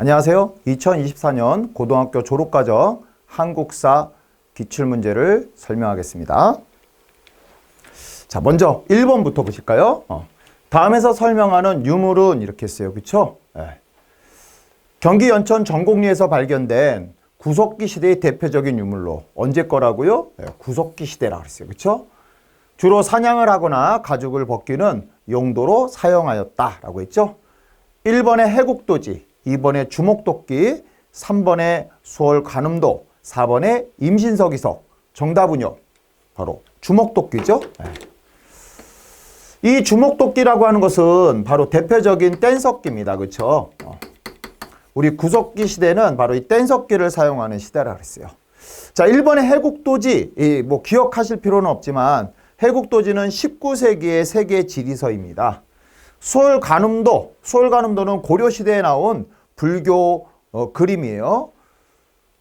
안녕하세요. 2024년 고등학교 졸업과정 한국사 기출문제를 설명하겠습니다. 자, 먼저 1번부터 보실까요? 다음에서 설명하는 유물은 이렇게 했어요. 그쵸? 네. 경기 연천 전곡리에서 발견된 구석기 시대의 대표적인 유물로 언제 거라고요? 네, 구석기 시대라고 했어요. 그쵸? 주로 사냥을 하거나 가죽을 벗기는 용도로 사용하였다라고 했죠. 1번에 해국도지, 2번에 주목도끼, 3번에 수월 관음도, 4번에 임신서기석. 정답은요, 바로 주목도끼죠. 이 주목도끼라고 하는 것은 바로 대표적인 뗀석기입니다. 그렇죠? 우리 구석기 시대는 바로 이 뗀석기를 사용하는 시대라고 했어요. 자, 1번에 해국도지, 뭐 기억하실 필요는 없지만 해국도지는 19세기의 세계 지리서입니다. 수월관음도는 고려시대에 나온 불교 그림이에요.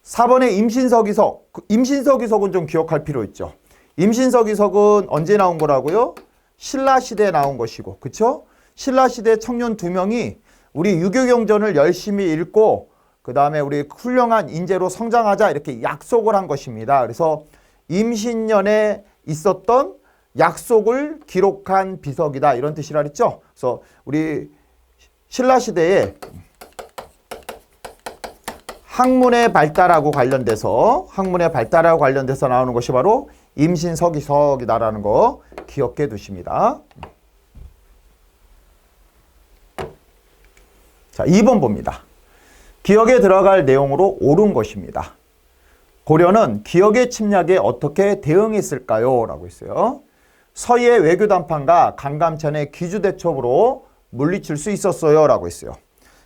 4번에 임신서기석, 임신서기석은 좀 기억할 필요 있죠. 임신서기석은 언제 나온 거라고요? 신라시대에 나온 것이고, 그쵸? 신라시대 청년 2명이 우리 유교경전을 열심히 읽고 그 다음에 우리 훌륭한 인재로 성장하자 이렇게 약속을 한 것입니다. 그래서 임신년에 있었던 약속을 기록한 비석이다 이런 뜻이라 그랬죠. 그래서 우리 신라시대에 학문의 발달하고 관련돼서 나오는 것이 바로 임신서기석이다라는 거 기억해 두십니다. 자, 2번 봅니다. 기억에 들어갈 내용으로 옳은 것입니다. 고려는 기억의 침략에 어떻게 대응했을까요? 라고 했어요. 서희의 외교단판과 강감찬의 기주대첩으로 물리칠 수 있었어요. 라고 했어요.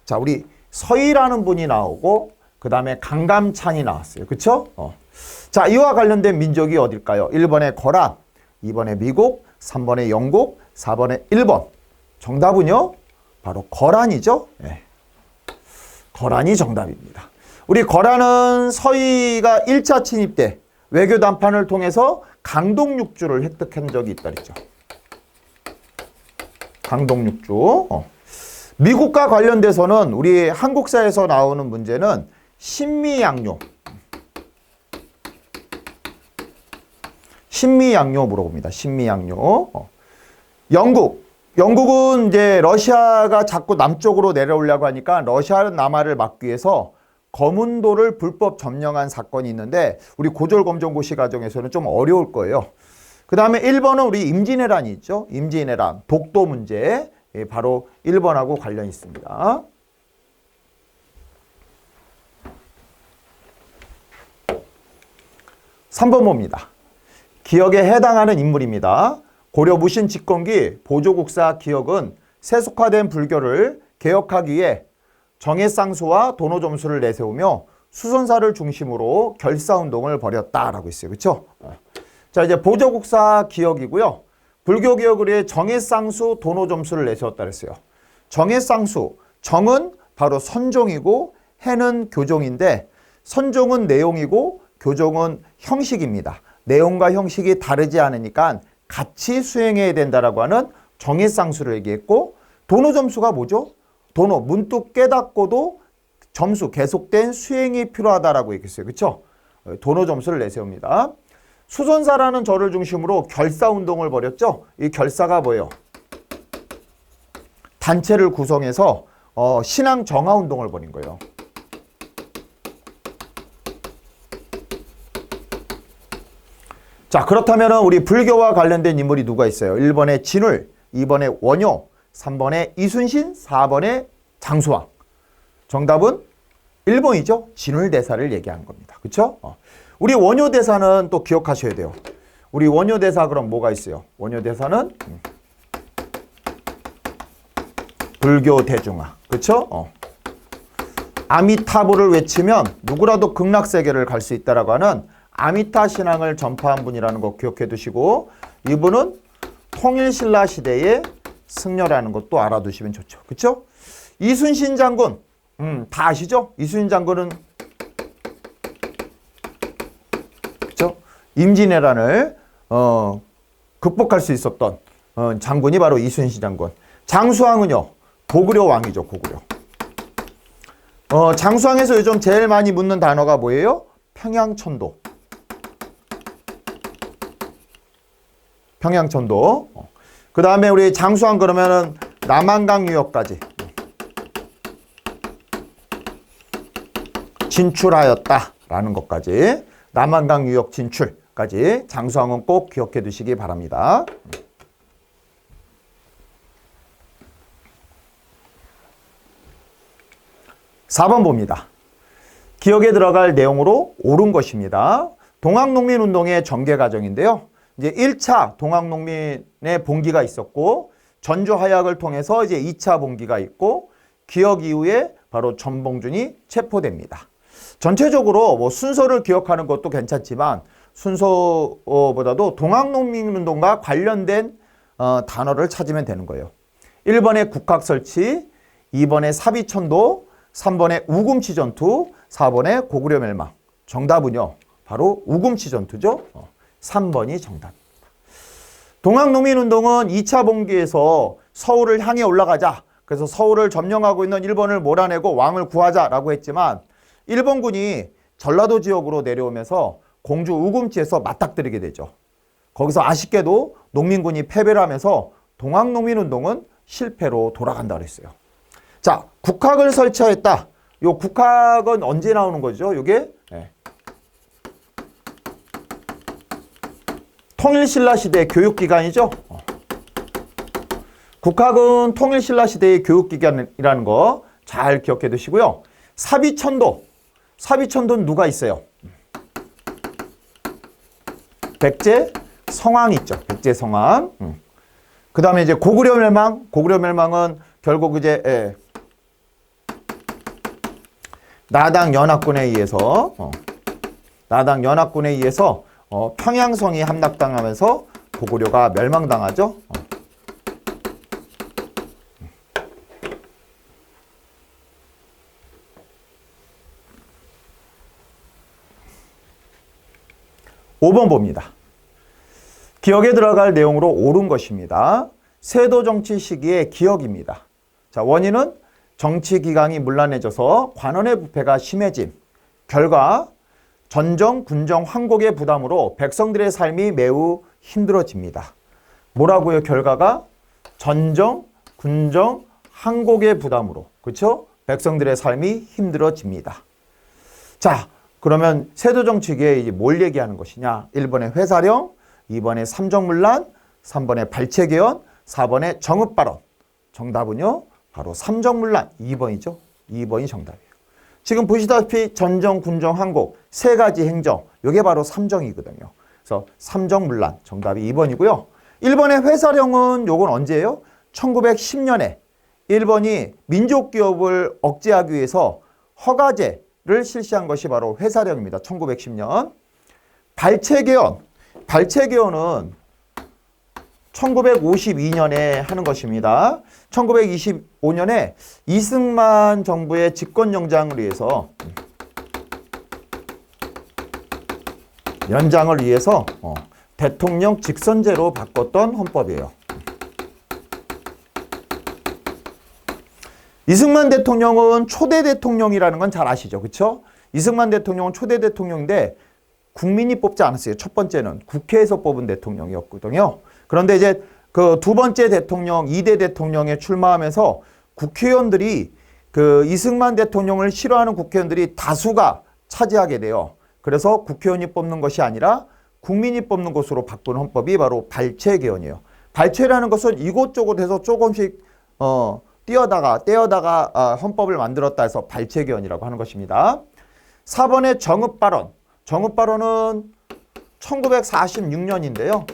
자, 우리 서희라는 분이 나오고 그 다음에 강감찬이 나왔어요. 그쵸? 자, 이와 관련된 민족이 어딜까요? 1번에 거란, 2번에 미국, 3번에 영국, 4번에 일본. 정답은요? 바로 거란이죠. 네. 거란이 정답입니다. 우리 거란은 서희가 1차 침입 때 외교단판을 통해서 강동육주를 획득한 적이 있다 그랬죠. 강동육주. 미국과 관련돼서는 우리 한국사에서 나오는 문제는 신미양요. 신미양요 물어봅니다. 신미양요. 영국은 이제 러시아가 자꾸 남쪽으로 내려오려고 하니까 러시아 남하를 막기 위해서 거문도를 불법 점령한 사건이 있는데 우리 고졸검정고시 과정에서는 좀 어려울 거예요. 그 다음에 1번은 우리 임진왜란이 있죠. 임진왜란, 독도 문제. 바로 1번하고 관련이 있습니다. (3번) 봅니다. 기억에 해당하는 인물입니다. 고려 무신 집권기 보조국사 기억은 세속화된 불교를 개혁하기 위해 정예쌍수와 도노점수를 내세우며 수선사를 중심으로 결사운동을 벌였다라고 있어요. 그렇죠? 자, 이제 보조국사 기억이고요. 불교 개혁을 위해 정예쌍수, 도노점수를 내세웠다 그랬어요. 정예쌍수, 정은 바로 선종이고 해는 교종인데 선종은 내용이고 교종은 형식입니다. 내용과 형식이 다르지 않으니까 같이 수행해야 된다라고 하는 정예쌍수를 얘기했고, 도노점수가 뭐죠? 도노, 문득 깨닫고도 점수, 계속된 수행이 필요하다라고 얘기했어요. 그렇죠? 도노점수를 내세웁니다. 수선사라는 절을 중심으로 결사운동을 벌였죠. 이 결사가 뭐예요? 단체를 구성해서 신앙 정화운동을 벌인 거예요. 자, 그렇다면 우리 불교와 관련된 인물이 누가 있어요? 1번에 진울, 2번에 원효, 3번에 이순신, 4번에 장수왕. 정답은 1번이죠. 진울대사를 얘기한 겁니다. 그렇죠? 우리 원효대사는 또 기억하셔야 돼요. 우리 원효대사 그럼 뭐가 있어요? 원효대사는 불교 대중화. 그렇죠? 아미타불을 외치면 누구라도 극락세계를 갈 수 있다라고 하는 아미타 신앙을 전파한 분이라는 거 기억해 두시고, 이분은 통일신라 시대의 승려라는 것도 알아두시면 좋죠. 그렇죠? 이순신 장군, 다 아시죠? 이순신 장군은 그렇죠? 임진왜란을 극복할 수 있었던 장군이 바로 이순신 장군. 장수왕은요, 고구려 왕이죠. 고구려. 장수왕에서 요즘 제일 많이 묻는 단어가 뭐예요? 평양천도. 평양천도. 그 다음에 우리 장수왕 그러면은 남한강 유역까지 진출하였다라는 것까지, 남한강 유역 진출까지 장수왕은 꼭 기억해 두시기 바랍니다. 4번 봅니다. 기억에 들어갈 내용으로 옳은 것입니다. 동학농민운동의 전개 과정인데요. 이제 1차 동학농민의 봉기가 있었고, 전주하약을 통해서 이제 2차 봉기가 있고, 기억 이후에 바로 전봉준이 체포됩니다. 전체적으로 뭐 순서를 기억하는 것도 괜찮지만 순서보다도 동학농민운동과 관련된 단어를 찾으면 되는 거예요. 1번에 국학 설치, 2번에 사비천도, 3번에 우금치 전투, 4번에 고구려 멸망. 정답은요, 바로 우금치 전투죠. 3번이 정답입니다. 동학농민운동은 2차 봉기에서 서울을 향해 올라가자, 그래서 서울을 점령하고 있는 일본을 몰아내고 왕을 구하자라고 했지만, 일본군이 전라도 지역으로 내려오면서 공주 우금치에서 맞닥뜨리게 되죠. 거기서 아쉽게도 농민군이 패배를 하면서 동학농민운동은 실패로 돌아간다 그랬어요. 자, 국학을 설치했다. 요 국학은 언제 나오는 거죠? 요게 통일신라 시대 교육기관이죠. 국학은 통일신라 시대의 교육기관이라는 거 잘 기억해 두시고요. 사비천도. 사비천도는 누가 있어요? 백제 성왕 있죠. 백제 성왕. 그 다음에 이제 고구려 멸망. 고구려 멸망은 결국 이제 나당 연합군에 의해서 평양성이 함락당하면서 고구려가 멸망당하죠. 5번 봅니다. 기억에 들어갈 내용으로 옳은 것입니다. 세도 정치 시기의 기억입니다. 자, 원인은 정치 기강이 문란해져서 관원의 부패가 심해짐. 결과 전정, 군정, 황곡의 부담으로 백성들의 삶이 매우 힘들어집니다. 뭐라고요? 결과가 전정, 군정, 황곡의 부담으로. 그렇죠? 백성들의 삶이 힘들어집니다. 자, 그러면 세도정치기에 이제 뭘 얘기하는 것이냐? 1번에 회사령, 2번에 삼정문란, 3번에 발췌개헌, 4번에 정읍발언. 정답은요, 바로 삼정문란 2번이죠. 2번이 정답이에요. 지금 보시다시피 전정, 군정, 황곡 세 가지 행정, 이게 바로 삼정이거든요. 그래서 삼정문란 정답이 2번이고요. 1번의 회사령은 요건 언제예요? 1910년에 일본이 민족기업을 억제하기 위해서 허가제를 실시한 것이 바로 회사령입니다. 1910년. 발췌개헌. 발췌개헌은 1952년에 하는 것입니다. 1925년에 이승만 정부의 집권연장을 위해서 대통령 직선제로 바꿨던 헌법이에요. 이승만 대통령은 초대 대통령이라는 건 잘 아시죠? 그렇죠? 이승만 대통령은 초대 대통령인데 국민이 뽑지 않았어요. 첫 번째는 국회에서 뽑은 대통령이었거든요. 그런데 이제 그 두 번째 대통령, 2대 대통령에 출마하면서 국회의원들이 그 이승만 대통령을 싫어하는 국회의원들이 다수가 차지하게 돼요. 그래서 국회의원이 뽑는 것이 아니라 국민이 뽑는 것으로 바꾼 헌법이 바로 발췌개헌이에요. 발췌라는 것은 이곳저곳 해서 조금씩 떼어다가 헌법을 만들었다 해서 발췌개헌이라고 하는 것입니다. 4번의 정읍발언. 정읍발언은 1946년인데요.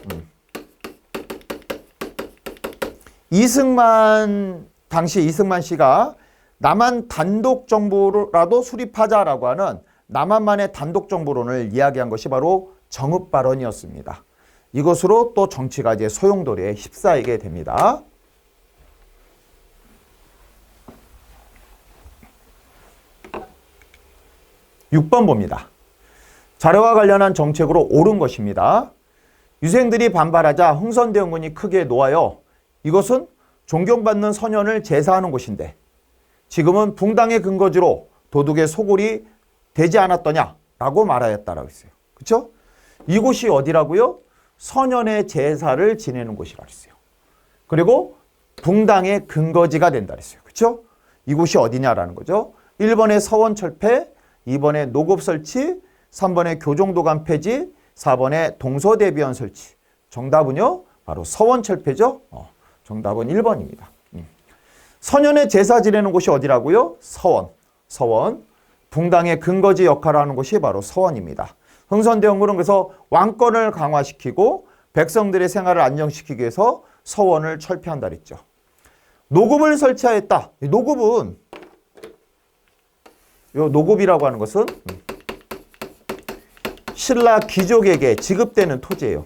당시 이승만 씨가 남한 단독 정부라도 수립하자라고 하는 남한만의 단독 정부론을 이야기한 것이 바로 정읍발언이었습니다. 이것으로 또 정치가 이제 소용돌이에 휩싸이게 됩니다. (6번) 봅니다. 자료와 관련한 정책으로 옳은 것입니다. 유생들이 반발하자 흥선대원군이 크게 놓아요. 이것은 존경받는 선현을 제사하는 곳인데 지금은 붕당의 근거지로 도둑의 소굴이 되지 않았더냐라고 말하였다라고 했어요. 그렇죠? 이곳이 어디라고요? 선현의 제사를 지내는 곳이라고 했어요. 그리고 붕당의 근거지가 된다 그랬어요. 그렇죠? 이곳이 어디냐라는 거죠. 1번에 서원 철폐, 2번에 노급 설치, 3번에 교종도감 폐지, 4번에 동서대비원 설치. 정답은요, 바로 서원 철폐죠. 정답은 1번입니다. 선현의 제사 지내는 곳이 어디라고요? 서원. 서원. 붕당의 근거지 역할을 하는 곳이 바로 서원입니다. 흥선대원군은 그래서 왕권을 강화시키고 백성들의 생활을 안정시키기 위해서 서원을 철폐한다 그랬죠. 노급을 설치하였다. 이 노급은, 요 노급이라고 하는 것은 신라 귀족에게 지급되는 토지예요.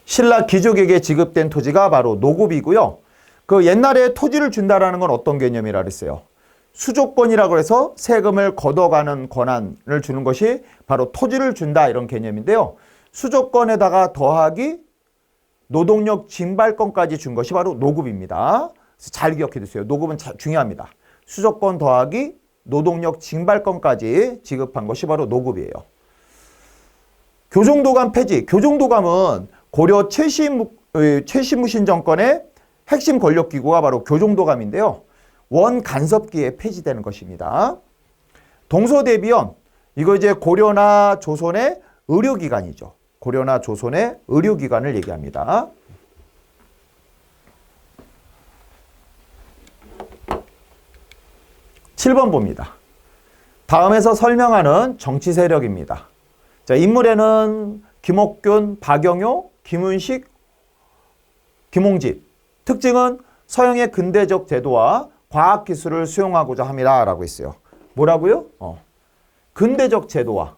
신라 귀족에게 지급된 토지가 바로 노급이고요. 그 옛날에 토지를 준다라는 건 어떤 개념이라 그랬어요? 수조권이라고 해서 세금을 걷어가는 권한을 주는 것이 바로 토지를 준다 이런 개념인데요. 수조권에다가 더하기 노동력 징발권까지 준 것이 바로 노급입니다. 잘 기억해 두세요. 노급은 중요합니다. 수조권 더하기 노동력 징발권까지 지급한 것이 바로 노급이에요. 교종도감 폐지. 교종도감은 고려 최신무신 정권의 핵심 권력기구가 바로 교종도감인데요. 원간섭기에 폐지되는 것입니다. 동서대비원, 이거 이제 고려나 조선의 의료기관이죠. 고려나 조선의 의료기관을 얘기합니다. (7번) 봅니다. 다음에서 설명하는 정치 세력입니다. 자, 인물에는 김옥균, 박영효, 김은식, 김홍집. 특징은 서양의 근대적 제도와 과학기술을 수용하고자 함이라라고 했어요. 뭐라고요? 근대적 제도와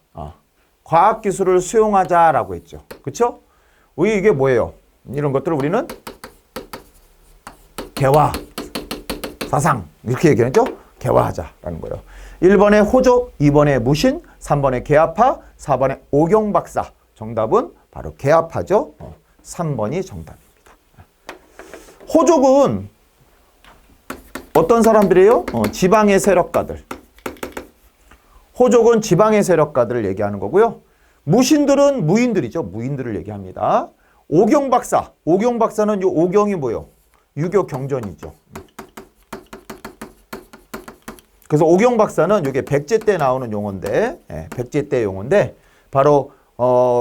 과학기술을 수용하자라고 했죠. 그렇죠? 이게 뭐예요? 이런 것들을 우리는 개화, 사상 이렇게 얘기하죠. 개화하자라는 거예요. 1번에 호족, 2번에 무신, 3번에 개화파, 4번에 오경박사. 정답은 바로 개화파죠. 3번이 정답입니다. 호족은 어떤 사람들이에요? 지방의 세력가들. 호족은 지방의 세력가들을 얘기하는 거고요. 무신들은 무인들이죠. 무인들을 얘기합니다. 오경박사. 오경박사는 이 오경이 뭐예요? 유교 경전이죠. 그래서 오경박사는 이게 백제 때 나오는 용어인데, 백제 때 용어인데, 바로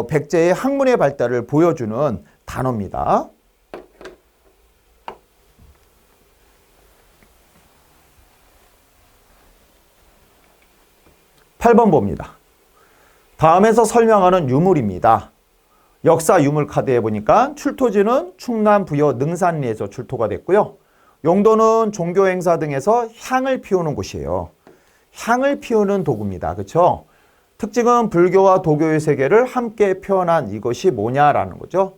백제의 학문의 발달을 보여주는 단어입니다. 8번 봅니다. 다음에서 설명하는 유물입니다. 역사 유물 카드에 보니까 출토지는 충남 부여 능산리에서 출토가 됐고요. 용도는 종교 행사 등에서 향을 피우는 곳이에요. 향을 피우는 도구입니다. 그렇죠? 특징은 불교와 도교의 세계를 함께 표현한 이것이 뭐냐라는 거죠.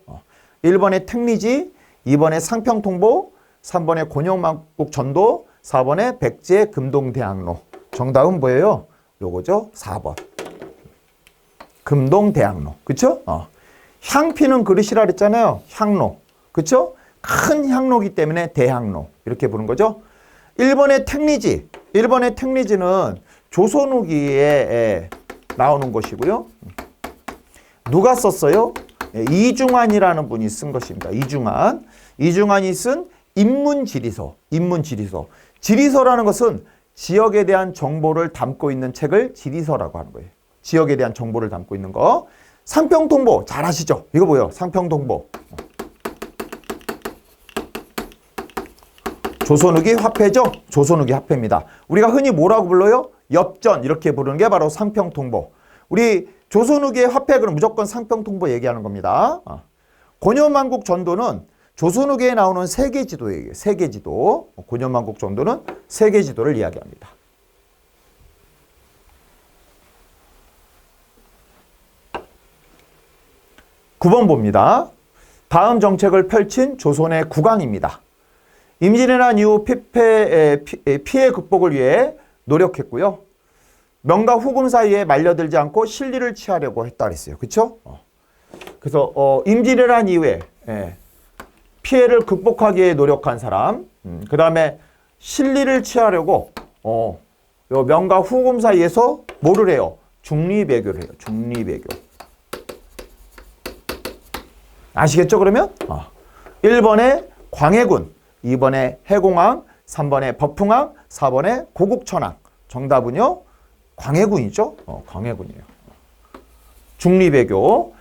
1번에 택리지, 2번에 상평통보, 3번에 곤영만국 전도, 4번에 백제 금동대학로. 정답은 뭐예요? 요거죠. 4번. 금동대학로. 그쵸? 향 피는 그릇이라 그랬잖아요. 향로. 그쵸? 큰 향로기 때문에 대향로. 이렇게 부른 거죠. 1번의 택리지. 1번의 택리지는 조선 후기에 나오는 것이고요. 누가 썼어요? 이중환이라는 분이 쓴 것입니다. 이중환. 이중환이 쓴 인문지리서. 인문지리서. 지리서라는 것은 지역에 대한 정보를 담고 있는 책을 지리서라고 하는 거예요. 지역에 대한 정보를 담고 있는 거. 상평통보 잘 아시죠? 이거 뭐예요? 상평통보. 조선후기 화폐죠? 조선후기 화폐입니다. 우리가 흔히 뭐라고 불러요? 엽전 이렇게 부르는 게 바로 상평통보. 우리 조선후기의 화폐 그럼 무조건 상평통보 얘기하는 겁니다. 곤현만국 전도는 조선후기에 나오는 세계지도예요. 세계지도. 곤현만국 전도는 세계지도를 이야기합니다. 9번 봅니다. 다음 정책을 펼친 조선의 국왕입니다. 임진왜란 이후 피해 극복을 위해 노력했고요. 명과 후금 사이에 말려들지 않고 실리를 취하려고 했다 그랬어요. 그렇죠? 그래서 임진왜란 이후에 피해를 극복하기 위해 노력한 사람 그 다음에 실리를 취하려고 요 명과 후금 사이에서 뭐를 해요? 중리배교를 해요. 중리배교. 아시겠죠 그러면? 1번에 광해군, 2번에 해공항, 3번에 법흥항, 4번에 고국천항. 정답은요? 광해군이죠? 광해군이에요. 중리배교.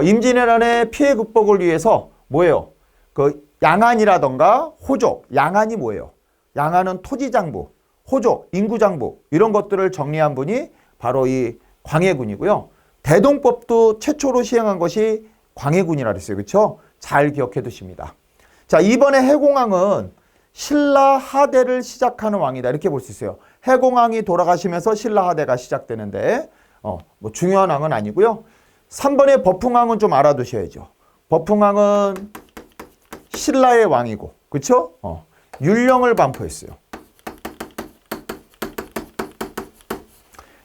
임진왜란의 피해 극복을 위해서 뭐예요? 그 양안이라던가 호조. 양안이 뭐예요? 양안은 토지장부, 호조, 인구장부 이런 것들을 정리한 분이 바로 이 광해군이고요. 대동법도 최초로 시행한 것이 광해군이라 그랬어요. 그렇죠? 잘 기억해 두십니다. 자, 이번에 해공항은 신라 하대를 시작하는 왕이다. 이렇게 볼 수 있어요. 해공항이 돌아가시면서 신라 하대가 시작되는데 뭐 중요한 왕은 아니고요. 3번의 법흥항은 좀 알아두셔야죠. 법흥항은 신라의 왕이고, 그렇죠? 율령을 반포했어요.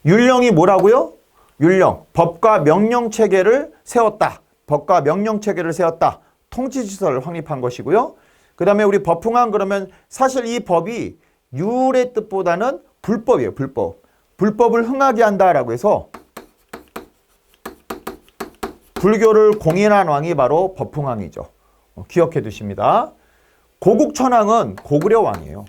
율령이 뭐라고요? 율령, 법과 명령 체계를 세웠다. 법과 명령 체계를 세웠다. 통치시설을 확립한 것이고요. 그 다음에 우리 법흥항 그러면 사실 이 법이 율의 뜻보다는 불법이에요. 불법. 불법을 흥하게 한다라고 해서 불교를 공인한 왕이 바로 법흥항이죠. 기억해 두십니다. 고국천항은 고구려 왕이에요.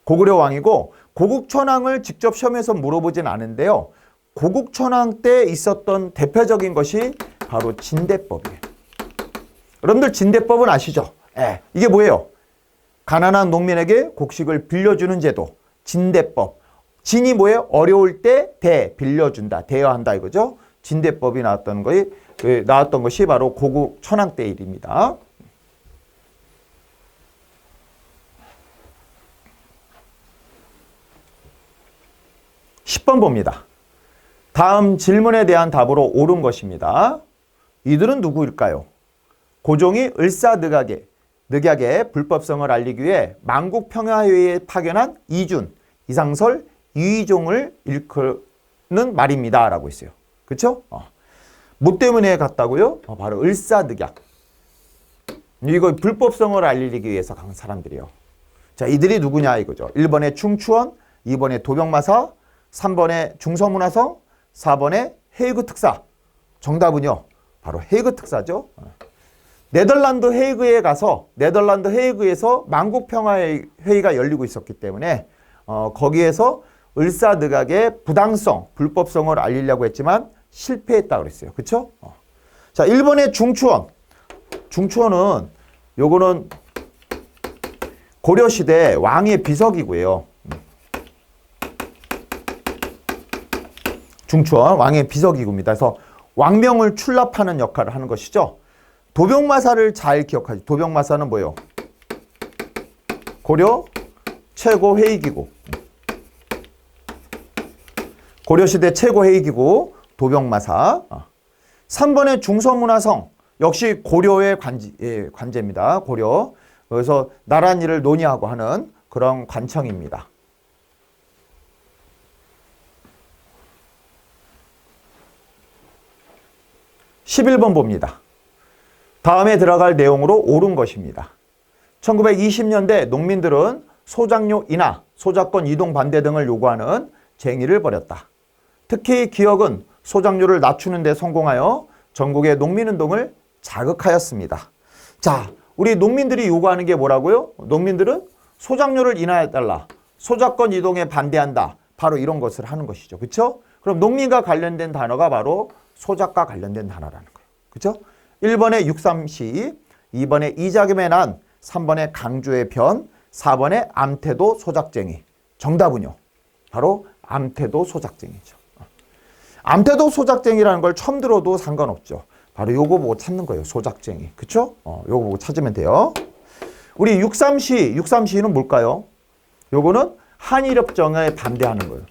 고구려 왕이고 고국천항을 직접 시험에서 물어보진 않은데요. 고국천항 때 있었던 대표적인 것이 바로 진대법이에요. 여러분들 진대법은 아시죠? 이게 뭐예요? 가난한 농민에게 곡식을 빌려주는 제도. 진대법. 진이 뭐예요? 어려울 때 빌려준다. 대여한다 이거죠. 진대법이 나왔던 것이 바로 고국천항 때 일입니다. (10번) 봅니다. 다음 질문에 대한 답으로 옳은 것입니다. 이들은 누구일까요? 고종이 늑약의 불법성을 알리기 위해 만국평화회의에 파견한 이준, 이상설, 이의종을 일컫는 말입니다. 라고 했어요. 그렇죠? 뭐 때문에 갔다고요? 바로 을사늑약. 이거 불법성을 알리기 위해서 간 사람들이에요. 자, 이들이 누구냐 이거죠. 1번에 충추원, 2번에 도병마사, 3번에 중서문화성, 4번에 헤이그 특사. 정답은요. 바로 헤이그 특사죠. 네덜란드 헤이그에 가서 네덜란드 헤이그에서 만국평화회의가 열리고 있었기 때문에 거기에서 을사늑약의 부당성, 불법성을 알리려고 했지만 실패했다고 그랬어요. 그렇죠? 자, 1번의 중추원. 중추원은 요거는 고려시대 왕의 비서기고요. 중추원 왕의 비서기구입니다. 그래서 왕명을 출납하는 역할을 하는 것이죠. 도병마사를 잘 기억하죠. 도병마사는 뭐예요? 고려 최고 회의기구. 고려시대 최고 회의기구 도병마사. 3번의 중서문화성. 역시 고려의 관제입니다. 고려. 그래서 나란 일을 논의하고 하는 그런 관청입니다. 11번 봅니다. 다음에 들어갈 내용으로 옳은 것입니다. 1920년대 농민들은 소작료 인하, 소작권 이동 반대 등을 요구하는 쟁의를 벌였다. 특히 기역은 소작료를 낮추는 데 성공하여 전국의 농민운동을 자극하였습니다. 자, 우리 농민들이 요구하는 게 뭐라고요? 농민들은 소작료를 인하해달라. 소작권 이동에 반대한다. 바로 이런 것을 하는 것이죠. 그렇죠? 그럼 농민과 관련된 단어가 바로 소작과 관련된 단어라는 거예요. 그렇죠? 1번에 6.3시, 2번에 이자겸의 난, 3번에 강조의 변, 4번에 암태도 소작쟁이. 정답은요. 바로 암태도 소작쟁이죠. 암태도 소작쟁이라는 걸 처음 들어도 상관없죠. 바로 요거 보고 찾는 거예요. 소작쟁이. 그쵸? 요거 보고 찾으면 돼요. 우리 6.3시는 뭘까요? 요거는 한일협정에 반대하는 거예요.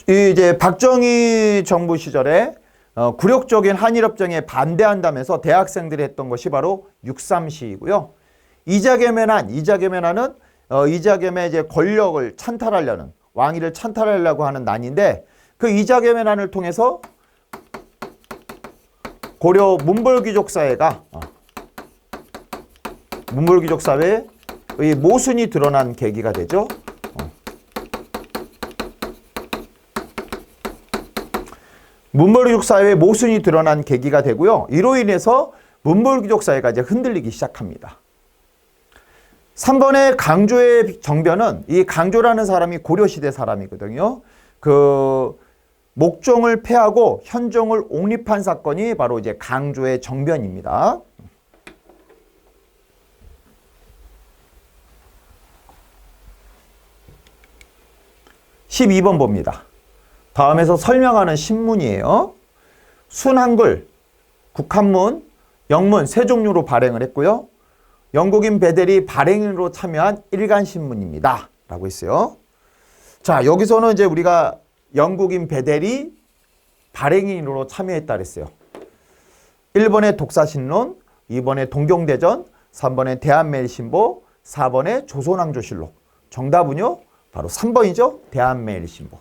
이제 박정희 정부 시절에 굴욕적인 한일협정에 반대한다면서 대학생들이 했던 것이 바로 6.3시이고요. 이자겸의 난은 이자겸의 이제 권력을 찬탈하려는 왕위를 찬탈하려고 하는 난인데 그 이자겸의 난을 통해서 고려 문벌귀족 사회가 문벌귀족 사회의 모순이 드러난 계기가 되죠. 문벌귀족 사회의 모순이 드러난 계기가 되고요. 이로 인해서 문벌귀족 사회가 이제 흔들리기 시작합니다. 3번의 강조의 정변은 이 강조라는 사람이 고려시대 사람이거든요. 그 목종을 폐하고 현종을 옹립한 사건이 바로 이제 강조의 정변입니다. 12번 봅니다. 다음에서 설명하는 신문이에요. 순한글, 국한문, 영문 세 종류로 발행을 했고요. 영국인 베델이 발행인으로 참여한 일간신문입니다. 라고 했어요. 자, 여기서는 이제 우리가 영국인 베델이 발행인으로 참여했다 그랬어요. 1번의 독사신론, 2번의 동경대전, 3번의 대한매일신보, 4번의 조선왕조실록. 정답은요? 바로 3번이죠. 대한매일신보.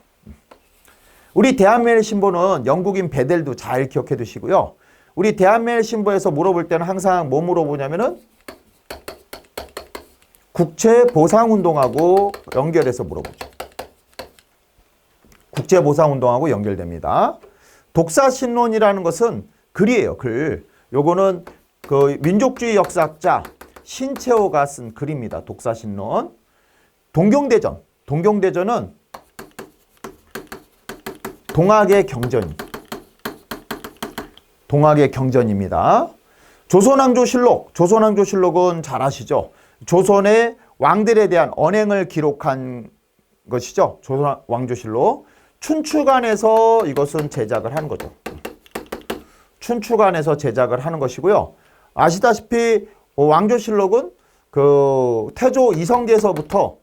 우리 대한매일신보는 영국인 베델도 잘 기억해 두시고요. 우리 대한매일신보에서 물어볼 때는 항상 뭐 물어보냐면은 국채보상운동하고 연결해서 물어보죠. 국제보상운동하고 연결됩니다. 독사신론이라는 것은 글이에요. 글. 요거는 그 민족주의 역사학자 신채호가 쓴 글입니다. 독사신론. 동경대전. 동경대전은 동학의 경전. 동학의 경전입니다. 조선왕조실록. 조선왕조실록은 잘 아시죠? 조선의 왕들에 대한 언행을 기록한 것이죠. 조선왕조실록. 춘추관에서 이것은 제작을 한 거죠. 춘추관에서 제작을 하는 것이고요. 아시다시피 왕조실록은 그 태조 이성계에서부터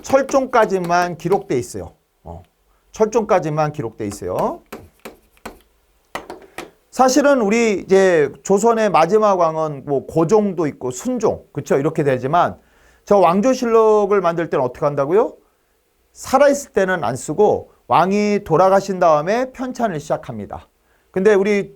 철종까지만 기록돼 있어요. 철종까지만 기록돼 있어요. 사실은 우리 이제 조선의 마지막 왕은 뭐 고종도 있고 순종, 그렇죠? 이렇게 되지만 저 왕조실록을 만들 때는 어떻게 한다고요? 살아있을 때는 안 쓰고 왕이 돌아가신 다음에 편찬을 시작합니다. 근데 우리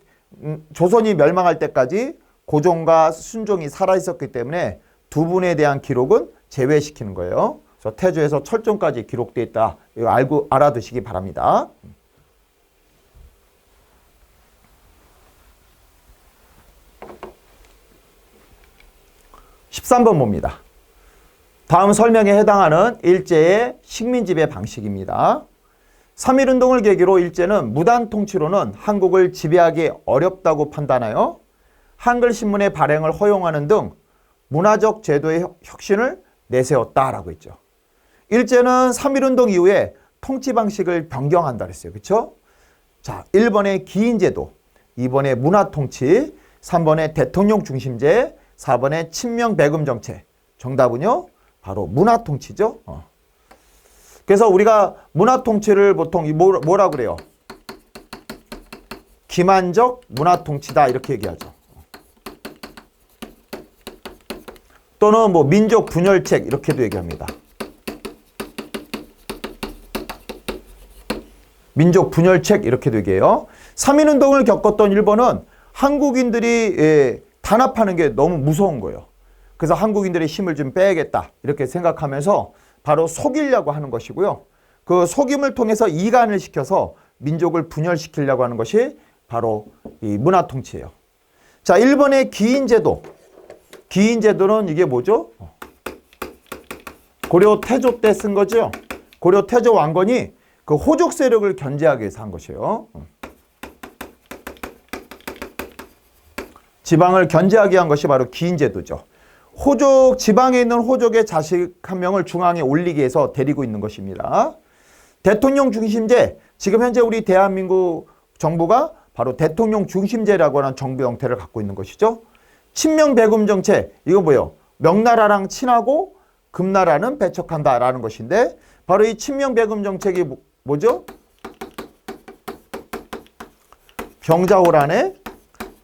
조선이 멸망할 때까지 고종과 순종이 살아있었기 때문에 두 분에 대한 기록은 제외시키는 거예요. 그래서 태조에서 철종까지 기록되어 있다. 이거 알아두시기 바랍니다. (13번) 봅니다. 다음 설명에 해당하는 일제의 식민지배 방식입니다. 3.1운동을 계기로 일제는 무단 통치로는 한국을 지배하기 어렵다고 판단하여 한글신문의 발행을 허용하는 등 문화적 제도의 혁신을 내세웠다라고 했죠. 일제는 3.1운동 이후에 통치 방식을 변경한다 그랬어요. 그렇죠? 자, 1번의 기인제도, 2번의 문화통치, 3번의 대통령 중심제, 4번의 친명배금 정책. 정답은요? 바로 문화통치죠. 그래서 우리가 문화통치를 보통 뭐라 그래요? 기만적 문화통치다 이렇게 얘기하죠. 또는 뭐 민족 분열책 이렇게도 얘기합니다. 민족 분열책 이렇게도 얘기해요. 3.1운동을 겪었던 일본은 한국인들이 단합하는 게 너무 무서운 거예요. 그래서 한국인들의 힘을 좀 빼야겠다 이렇게 생각하면서 바로 속이려고 하는 것이고요. 그 속임을 통해서 이간을 시켜서 민족을 분열시키려고 하는 것이 바로 이 문화통치예요. 자, 1번의 기인제도. 기인제도는 이게 뭐죠? 고려 태조 때 쓴 거죠. 고려 태조 왕건이 그 호족 세력을 견제하기 위해서 한 것이에요. 지방을 견제하기 위한 것이 바로 기인제도죠. 호족, 지방에 있는 호족의 자식 한 명을 중앙에 올리기 위해서 데리고 있는 것입니다. 대통령 중심제, 지금 현재 우리 대한민국 정부가 바로 대통령 중심제라고 하는 정부 형태를 갖고 있는 것이죠. 친명배금 정책, 이거 뭐예요? 명나라랑 친하고 금나라는 배척한다라는 것인데 바로 이 친명배금 정책이 뭐죠? 병자호란의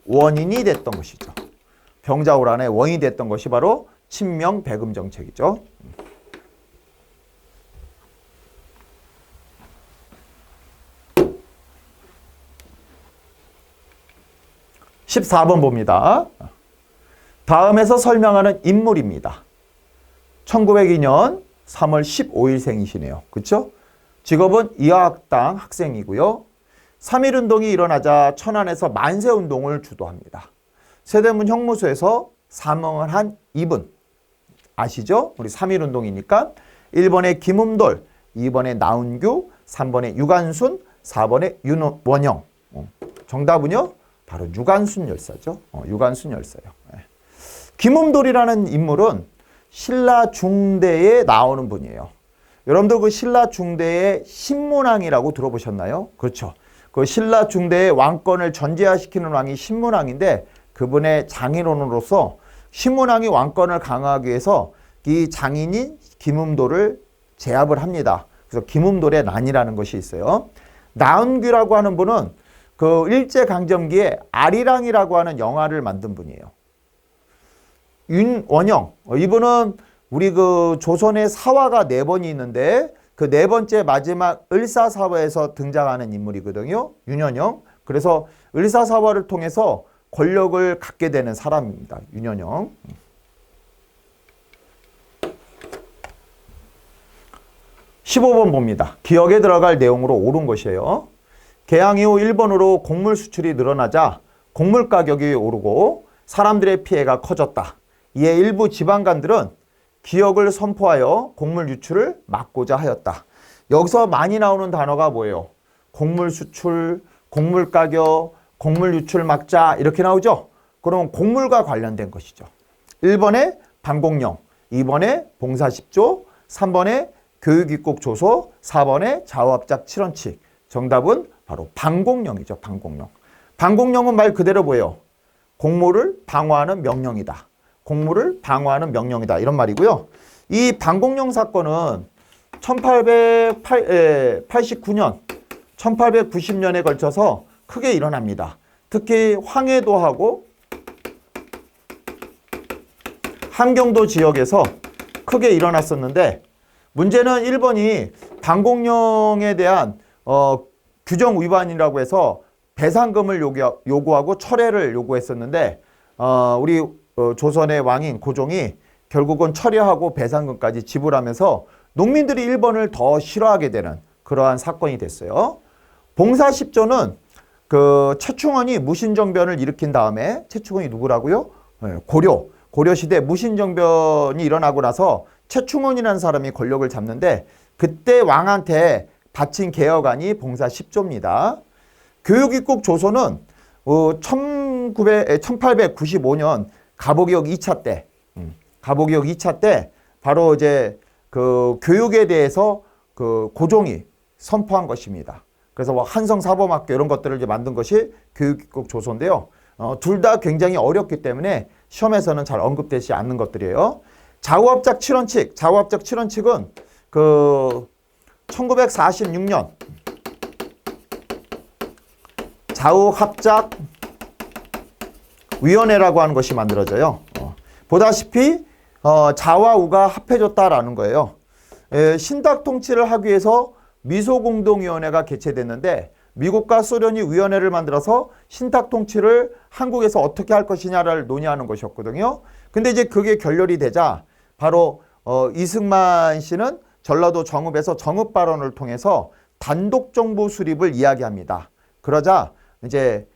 원인이 됐던 것이죠. 병자호란의 원인이 됐던 것이 바로 친명배금 정책이죠. 14번 봅니다. 다음에서 설명하는 인물입니다. 1902년 3월 15일생이시네요. 그렇죠? 직업은 이화학당 학생이고요. 3.1운동이 일어나자 천안에서 만세운동을 주도합니다. 세대문 형무소에서 사망을 한 이분 아시죠? 우리 3.1운동이니까 1번에 김음돌, 2번에 나은규, 3번에 유관순, 4번에 윤원영. 정답은요? 바로 유관순 열사죠. 유관순 열사요. 김음돌이라는 인물은 신라 중대에 나오는 분이에요. 여러분들 그 신라 중대의 신문왕이라고 들어보셨나요? 그렇죠. 그 신라 중대의 왕권을 전제화시키는 왕이 신문왕인데 그분의 장인어른으로서 신문왕이 왕권을 강화하기 위해서 이 장인인 김음돌을 제압을 합니다. 그래서 김음돌의 난이라는 것이 있어요. 나은규라고 하는 분은 그 일제강점기에 아리랑이라고 하는 영화를 만든 분이에요. 윤원영, 이분은 우리 그 조선의 사화가 4번이 있는데 그 4번째 마지막 을사사화에서 등장하는 인물이거든요. 윤원영. 그래서 을사사화를 통해서 권력을 갖게 되는 사람입니다. 윤원영. 15번 봅니다. 기억에 들어갈 내용으로 옳은 것이에요. 개항 이후 일본으로 곡물 수출이 늘어나자 곡물 가격이 오르고 사람들의 피해가 커졌다. 이에 일부 지방간들은 기역을 선포하여 곡물 유출을 막고자 하였다. 여기서 많이 나오는 단어가 뭐예요? 곡물 수출, 곡물 가격, 곡물 유출 막자 이렇게 나오죠? 그럼 곡물과 관련된 것이죠. 1번에 방공령, 2번에 봉사 10조, 3번에 교육입국 조소, 4번에 좌우합작 7원칙. 정답은 바로 방공령이죠. 방공령. 방공령은 말 그대로 뭐예요? 곡물을 방어하는 명령이다. 곡물을 방어하는 명령이다. 이런 말이고요. 이 방공령 사건은 1889년, 1890년에 걸쳐서 크게 일어납니다. 특히 황해도하고 함경도 지역에서 크게 일어났었는데 문제는 일본이 방공령에 대한 규정 위반이라고 해서 배상금을 요구하고 철회를 요구했었는데 우리 조선의 왕인 고종이 결국은 철회하고 배상금까지 지불하면서 농민들이 일본을 더 싫어하게 되는 그러한 사건이 됐어요. 봉사 10조는 그 최충원이 무신정변을 일으킨 다음에 최충원이 누구라고요? 고려시대 무신정변이 일어나고 나서 최충원이라는 사람이 권력을 잡는데 그때 왕한테 바친 개혁안이 봉사 10조입니다. 교육입국 조소는 1895년 가보개혁 2차 때, 가보개혁 2차 때 바로 이제 그 교육에 대해서 그 고종이 선포한 것입니다. 그래서 뭐 한성사범학교 이런 것들을 이제 만든 것이 교육입국 조소인데요. 둘 다 굉장히 어렵기 때문에 시험에서는 잘 언급되지 않는 것들이에요. 좌우합작 7원칙, 좌우합작 7원칙은 그 1946년 좌우합작 위원회라고 하는 것이 만들어져요. 보다시피 좌와 우가 합해졌다라는 거예요. 신탁 통치를 하기 위해서 미소공동위원회가 개최됐는데 미국과 소련이 위원회를 만들어서 신탁 통치를 한국에서 어떻게 할 것이냐를 논의하는 것이었거든요. 근데 이제 그게 결렬이 되자 바로 이승만 씨는 전라도 정읍에서 정읍 발언을 통해서 단독 정부 수립을 이야기합니다. 그러자 이제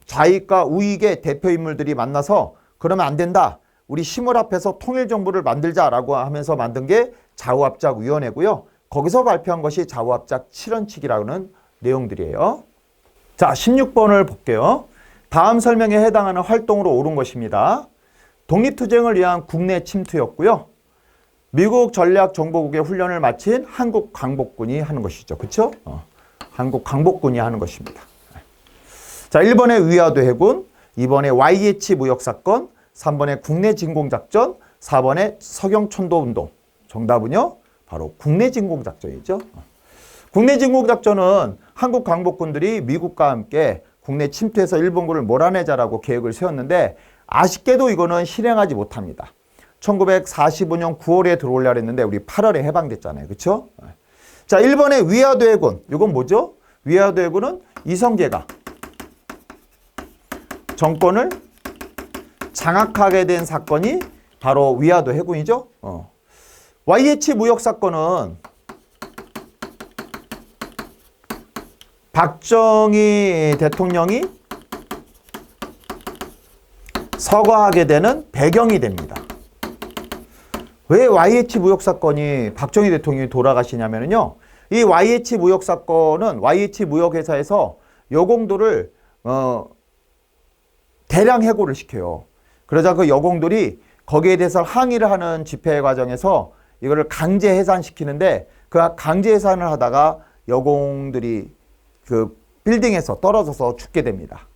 좌익과 우익의 대표 인물들이 만나서 그러면 안 된다. 우리 힘을 합해서 통일 정부를 만들자라고 하면서 만든 게 좌우합작 위원회고요. 거기서 발표한 것이 좌우합작 7원칙이라는 내용들이에요. 자, 16번을 볼게요. 다음 설명에 해당하는 활동으로 옳은 것입니다. 독립투쟁을 위한 국내 침투였고요. 미국 전략정보국의 훈련을 마친 한국 광복군이 하는 것이죠. 그렇죠? 한국 광복군이 하는 것입니다. 자, 1번에 위화도 해군, 2번에 YH 무역사건, 3번에 국내 진공작전, 4번에 서경천도운동. 정답은요? 바로 국내 진공작전이죠. 국내 진공작전은 한국 광복군들이 미국과 함께 국내 침투해서 일본군을 몰아내자라고 계획을 세웠는데 아쉽게도 이거는 실행하지 못합니다. 1945년 9월에 들어오려고 했는데 우리 8월에 해방됐잖아요. 그렇죠? 자, 1번에 위화도 해군. 이건 뭐죠? 위화도 해군은 이성계가 정권을 장악하게 된 사건이 바로 위화도 해군이죠. YH 무역 사건은 박정희 대통령이 서거하게 되는 배경이 됩니다. 왜 YH 무역 사건이 박정희 대통령이 돌아가시냐면요. 이 YH 무역 사건은 YH 무역 회사에서 여공들을 대량 해고를 시켜요. 그러자 그 여공들이 거기에 대해서 항의를 하는 집회 과정에서 이거를 강제 해산시키는데 그 강제 해산을 하다가 여공들이 그 빌딩에서 떨어져서 죽게 됩니다.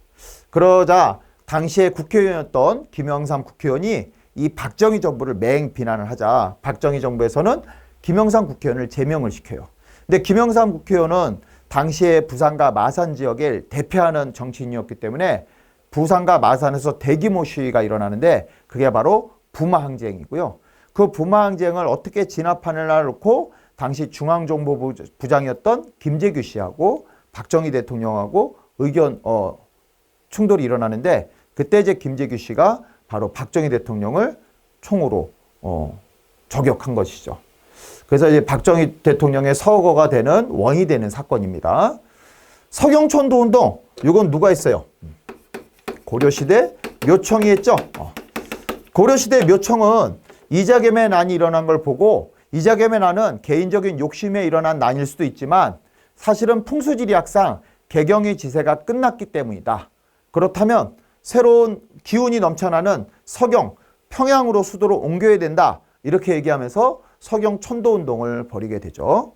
그러자 당시에 국회의원이었던 김영삼 국회의원이 이 박정희 정부를 맹 비난을 하자 박정희 정부에서는 김영삼 국회의원을 제명을 시켜요. 근데 김영삼 국회의원은 당시에 부산과 마산 지역을 대표하는 정치인이었기 때문에 부산과 마산에서 대규모 시위가 일어나는데 그게 바로 부마항쟁이고요. 그 부마항쟁을 어떻게 진압하느냐를 놓고 당시 중앙정보부 부장이었던 김재규 씨하고 박정희 대통령하고 의견 충돌이 일어나는데 그때 이제 김재규 씨가 바로 박정희 대통령을 총으로 저격한 것이죠. 그래서 이제 박정희 대통령의 서거가 되는 원인이 되는 사건입니다. 서경촌도 운동, 이건 누가 했어요? 고려시대 묘청이 했죠. 고려시대 묘청은 이자겸의 난이 일어난 걸 보고 이자겸의 난은 개인적인 욕심에 일어난 난일 수도 있지만 사실은 풍수지리학상 개경의 지세가 끝났기 때문이다. 그렇다면 새로운 기운이 넘쳐나는 서경, 평양으로 수도로 옮겨야 된다. 이렇게 얘기하면서 서경 천도운동을 벌이게 되죠.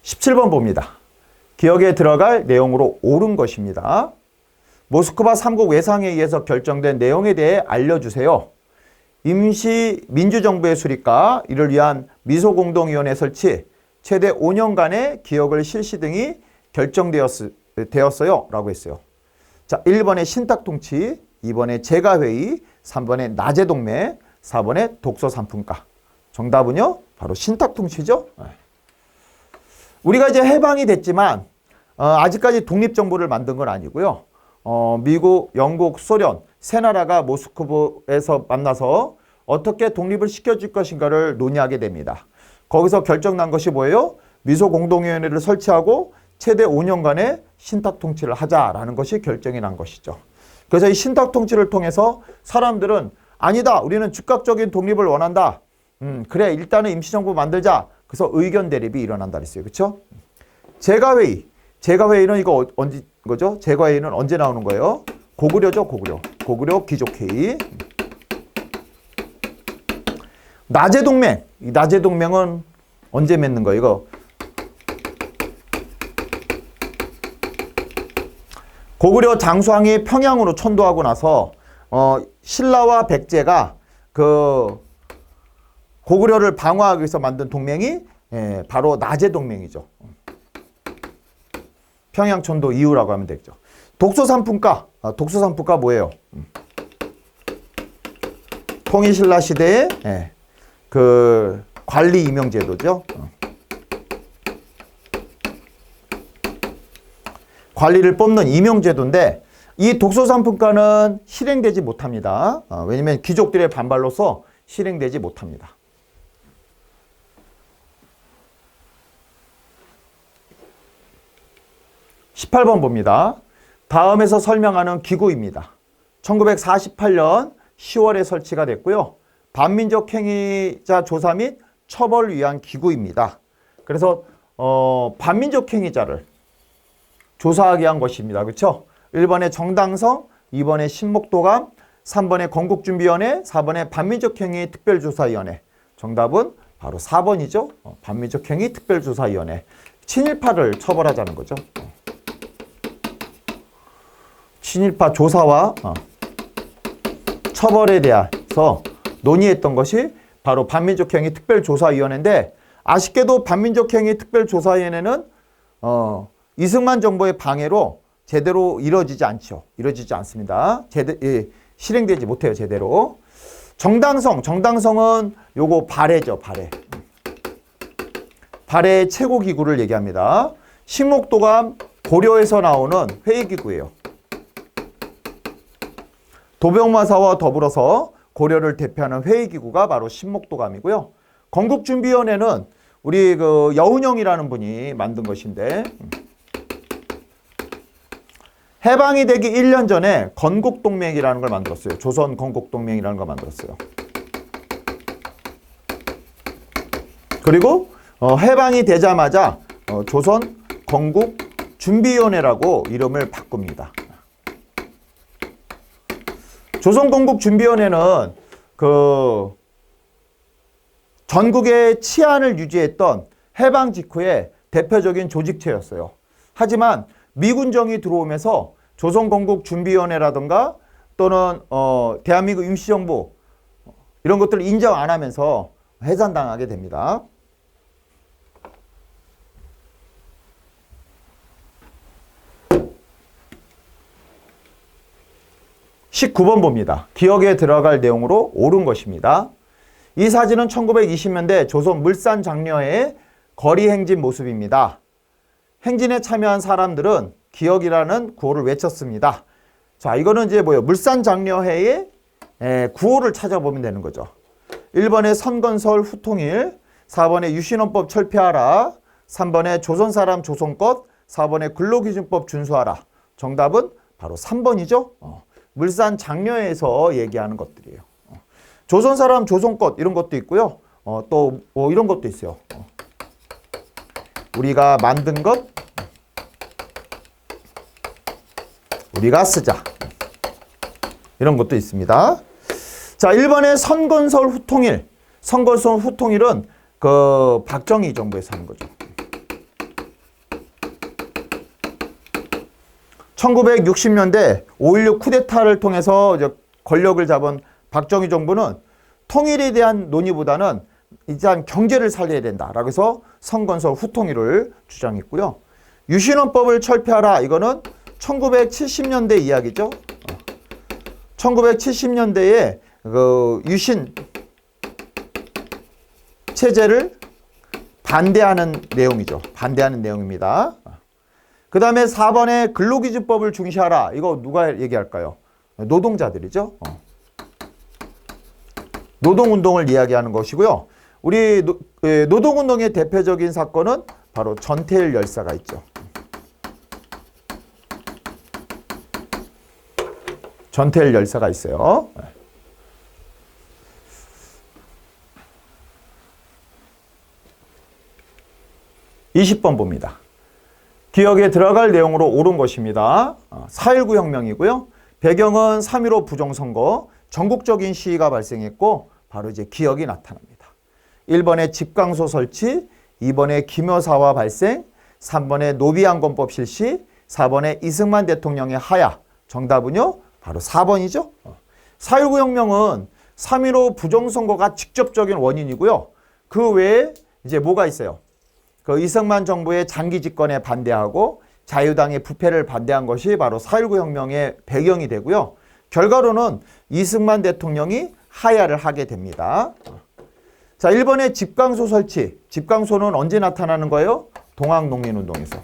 (17번) 봅니다. 기억에 들어갈 내용으로 옳은 것입니다. 모스크바 3국 외상에 의해서 결정된 내용에 대해 알려주세요. 임시 민주정부의 수립과 이를 위한 미소공동위원회 설치, 최대 5년간의 기억을 실시 등이 결정되었어요. 라고 했어요. 자, 1번에 신탁통치, 2번에 재가회의, 3번에 낮에동맹, 4번에 독서산품가. 정답은요, 바로 신탁통치죠. 우리가 이제 해방이 됐지만 아직까지 독립정부를 만든 건 아니고요. 미국, 영국, 소련 세 나라가 모스크바에서 만나서 어떻게 독립을 시켜줄 것인가를 논의하게 됩니다. 거기서 결정난 것이 뭐예요? 미소공동위원회를 설치하고 최대 5년간의 신탁통치를 하자라는 것이 결정이 난 것이죠. 그래서 이 신탁통치를 통해서 사람들은 아니다, 우리는 즉각적인 독립을 원한다. 그래, 일단은 임시정부 만들자. 그래서 의견 대립이 일어난다 그랬어요. 그렇죠? 재가회의. 재가회의는 이거 언제 거죠? 재가회의는 언제 나오는 거예요? 고구려죠, 고구려. 고구려 귀족회의. 낮에동맹. 이 낮에동맹은 언제 맺는 거예요? 이거 고구려 장수왕이 평양으로 천도하고 나서 신라와 백제가 그 고구려를 방어하기 위해서 만든 동맹이 바로 낮에동맹이죠. 평양천도 이후라고 하면 되겠죠. 독서산품가. 독서산품가 뭐예요? 통일신라 시대의 그 관리 임명제도죠. 관리를 뽑는 임명제도인데 이 독서산품가는 실행되지 못합니다. 왜냐하면 귀족들의 반발로서 실행되지 못합니다. 18번 봅니다. 다음에서 설명하는 기구입니다. 1948년 10월에 설치가 됐고요. 반민족 행위자 조사 및 처벌을 위한 기구입니다. 그래서 반민족 행위자를 조사하기 위한 것입니다. 그렇죠? 1번에 정당성, 2번에 신목도감, 3번에 건국준비위원회, 4번에 반민족행위 특별조사위원회. 정답은 바로 4번이죠. 반민족행위 특별조사위원회. 친일파를 처벌하자는 거죠. 친일파 조사와 처벌에 대해서 논의했던 것이 바로 반민족행위 특별조사위원회인데 아쉽게도 반민족행위 특별조사위원회는 이승만 정부의 방해로 제대로 이루어지지 않죠. 이루어지지 않습니다. 실행되지 못해요, 제대로. 정당성은 요거 발해죠, 발해. 발해 최고기구를 얘기합니다. 식목도감 고려에서 나오는 회의기구예요. 도병마사와 더불어서 고려를 대표하는 회의기구가 바로 식목도감이고요. 건국준비위원회는 우리 그 여운형이라는 분이 만든 것인데, 해방이 되기 1년 전에 건국동맹이라는 걸 만들었어요. 조선 건국동맹이라는 걸 만들었어요. 그리고 해방이 되자마자 조선 건국준비위원회라고 이름을 바꿉니다. 조선 건국준비위원회는 그 전국의 치안을 유지했던 해방 직후의 대표적인 조직체였어요. 하지만 미군정이 들어오면서 조선건국준비위원회라든가 또는 대한민국 임시정부 이런 것들을 인정 안 하면서 해산당하게 됩니다. (19번) 봅니다. 기억에 들어갈 내용으로 옳은 것입니다. 이 사진은 1920년대 조선 물산 장려회의 거리 행진 모습입니다. 행진에 참여한 사람들은 기억이라는 구호를 외쳤습니다. 자, 이거는 이제 뭐예요? 물산 장려회의 구호를 찾아보면 되는 거죠. 1번에 선건설 후통일, 4번에 유신헌법 철폐하라, 3번에 조선사람 조선껏, 4번에 근로기준법 준수하라. 정답은 바로 3번이죠. 물산 장려회에서 얘기하는 것들이에요. 조선사람 조선껏 이런 것도 있고요. 또 이런 것도 있어요. 우리가 만든 것 우리가 쓰자. 이런 것도 있습니다. 자, 1번에 선건설 후통일. 선건설 후통일은 그 박정희 정부에서 하는 거죠. 1960년대 5.16 쿠데타를 통해서 이제 권력을 잡은 박정희 정부는 통일에 대한 논의보다는 일단 경제를 살려야 된다라고 해서 선건설 후통일을 주장했고요. 유신헌법을 철폐하라. 이거는 1970년대 이야기죠. 1970년대에 그 유신 체제를 반대하는 내용이죠. 반대하는 내용입니다. 그 다음에 4번에 근로기준법을 중시하라. 이거 누가 얘기할까요? 노동자들이죠. 노동운동을 이야기하는 것이고요. 우리 노동운동의 대표적인 사건은 바로 전태일 열사가 있죠. 전태일 열사가 있어요. 20번 봅니다. 기억에 들어갈 내용으로 옳은 것입니다. 4.19 혁명이고요. 배경은 3.15 부정선거, 전국적인 시위가 발생했고 바로 이제 기억이 나타납니다. 1번에 집강소 설치, 2번에 기묘사화 발생, 3번에 노비안건법 실시, 4번에 이승만 대통령의 하야. 정답은요? 바로 4번이죠. 4.19 혁명은 3.15 부정선거가 직접적인 원인이고요. 그 외에 이제 뭐가 있어요? 그 이승만 정부의 장기 집권에 반대하고 자유당의 부패를 반대한 것이 바로 4.19 혁명의 배경이 되고요. 결과로는 이승만 대통령이 하야를 하게 됩니다. 자, 1번에 집강소 설치. 집강소는 언제 나타나는 거예요? 동학농민운동에서.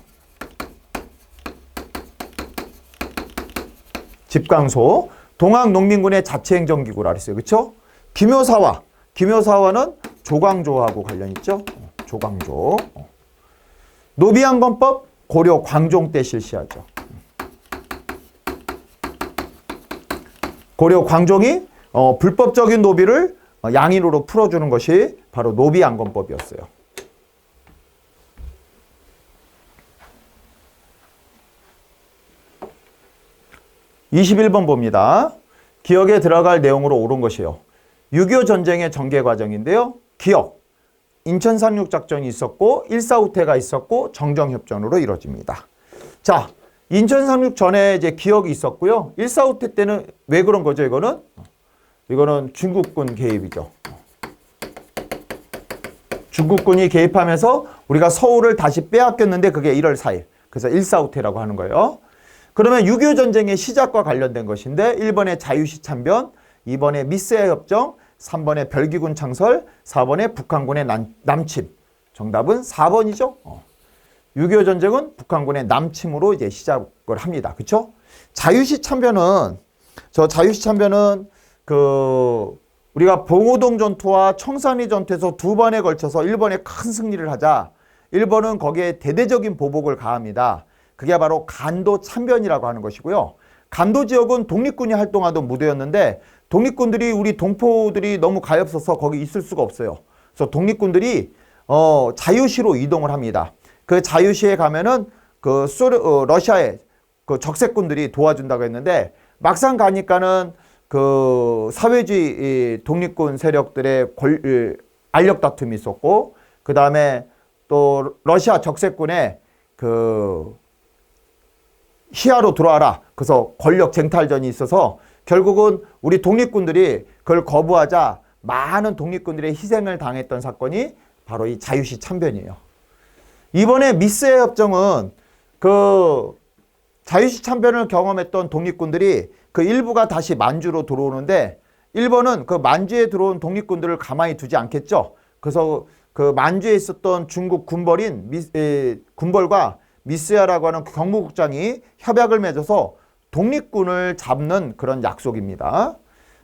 집강소. 동학농민군의 자치행정기구라 그랬어요. 그렇죠? 기묘사화. 기묘사화는 조광조하고 관련 있죠? 조광조. 노비안건법 고려 광종 때 실시하죠. 고려 광종이 불법적인 노비를 양인으로 풀어주는 것이 바로 노비안건법이었어요. 21번 봅니다. 기억에 들어갈 내용으로 옳은 것이에요. 6.25 전쟁의 전개 과정인데요. 기억. 인천 상륙 작전이 있었고 1.4 후퇴가 있었고 정정협전으로 이루어집니다. 자, 인천 상륙 전에 이제 기억이 있었고요. 1.4 후퇴 때는 왜 그런 거죠? 이거는 중국군 개입이죠. 중국군이 개입하면서 우리가 서울을 다시 빼앗겼는데 그게 1월 4일. 그래서 1.4 후퇴라고 하는 거예요. 그러면 6.25 전쟁의 시작과 관련된 것인데 1번에 자유시 참변, 2번에 미스의 협정, 3번에 별기군 창설, 4번에 북한군의 남침. 정답은 4번이죠. 6.25 전쟁은 북한군의 남침으로 이제 시작을 합니다. 그렇죠? 자유시 참변은 우리가 봉오동 전투와 청산리 전투에서 두 번에 걸쳐서 일본에 큰 승리를 하자 일본은 거기에 대대적인 보복을 가합니다. 그게 바로 간도 참변이라고 하는 것이고요. 간도 지역은 독립군이 활동하던 무대였는데 독립군들이 우리 동포들이 너무 가엾어서 거기 있을 수가 없어요. 그래서 독립군들이 자유시로 이동을 합니다. 그 자유시에 가면은 러시아의 그 적색군들이 도와준다고 했는데 막상 가니까는 그 사회주의 독립군 세력들의 알력 다툼이 있었고 그 다음에 또 러시아 적색군의 그 시야로 들어와라. 그래서 권력 쟁탈전이 있어서 결국은 우리 독립군들이 그걸 거부하자 많은 독립군들의 희생을 당했던 사건이 바로 이 자유시 참변이에요. 이번에 미스의 협정은 그 자유시 참변을 경험했던 독립군들이 그 일부가 다시 만주로 들어오는데 일본은 그 만주에 들어온 독립군들을 가만히 두지 않겠죠. 그래서 그 만주에 있었던 중국 군벌과 미스야라고 하는 경무국장이 협약을 맺어서 독립군을 잡는 그런 약속입니다.